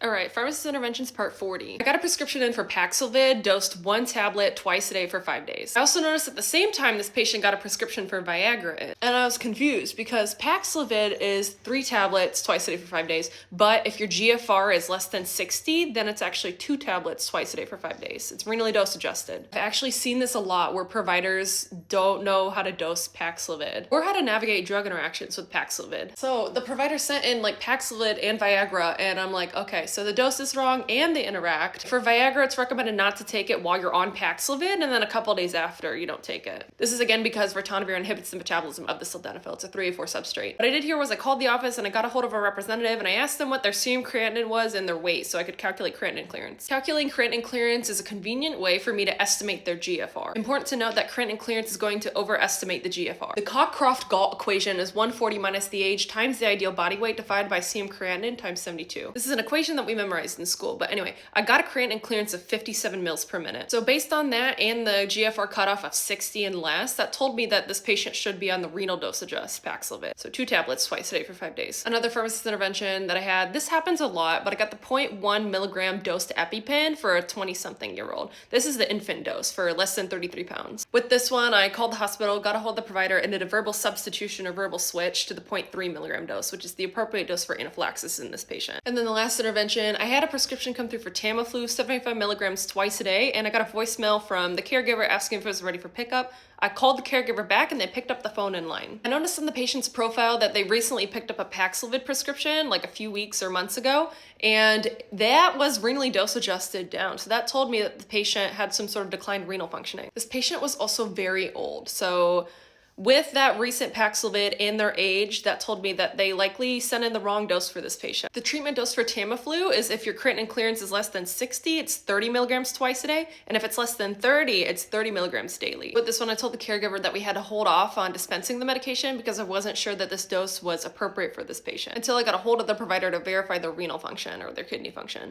All right, Pharmacist Interventions Part 40. I got a prescription in for Paxlovid, dosed 1 tablet twice a day for 5 days. I also noticed at the same time this patient got a prescription for Viagra in, and I was confused because Paxlovid is 3 tablets twice a day for 5 days, but if your GFR is less than 60, then it's actually 2 tablets twice a day for 5 days. It's renally dose adjusted. I've actually seen this a lot where providers don't know how to dose Paxlovid or how to navigate drug interactions with Paxlovid. So the provider sent in like Paxlovid and Viagra, and I'm like, okay, so the dose is wrong and they interact. For Viagra, it's recommended not to take it while you're on Paxlovid, and then a couple days after you don't take it. This is again because ritonavir inhibits the metabolism of the sildenafil. It's a 3A4 substrate. What I did here was I called the office and I got a hold of a representative and I asked them what their serum creatinine was and their weight so I could calculate creatinine clearance. Calculating creatinine clearance is a convenient way for me to estimate their GFR. Important to note that creatinine clearance is going to overestimate the GFR. The Cockcroft-Gault equation is 140 minus the age times the ideal body weight divided by serum creatinine times 72. This is an equation that we memorized in school, but anyway, I got a creatinine clearance of 57 mils per minute. So based on that and the GFR cutoff of 60 and less, that told me that this patient should be on the renal dose adjust Paxlovid. So 2 tablets twice a day for 5 days. Another pharmacist intervention that I had, this happens a lot, but I got the 0.1 milligram dosed EpiPen for a 20-something-year-old. This is the infant dose for less than 33 pounds. With this one, I called the hospital, got a hold of the provider, and did a verbal substitution or verbal switch to the 0.3 milligram dose, which is the appropriate dose for anaphylaxis in this patient. And then the last intervention, I had a prescription come through for Tamiflu, 75 milligrams twice a day, and I got a voicemail from the caregiver asking if it was ready for pickup. I called the caregiver back and they picked up the phone in line. I noticed on the patient's profile that they recently picked up a Paxlovid prescription like a few weeks or months ago, and that was renally dose adjusted down. So that told me that the patient had some sort of declined renal functioning. This patient was also very old, so with that recent Paxlovid and their age, that told me that they likely sent in the wrong dose for this patient. The treatment dose for Tamiflu is if your creatinine clearance is less than 60, it's 30 milligrams twice a day. And if it's less than 30, it's 30 milligrams daily. With this one, I told the caregiver that we had to hold off on dispensing the medication because I wasn't sure that this dose was appropriate for this patient until I got a hold of the provider to verify their renal function or their kidney function.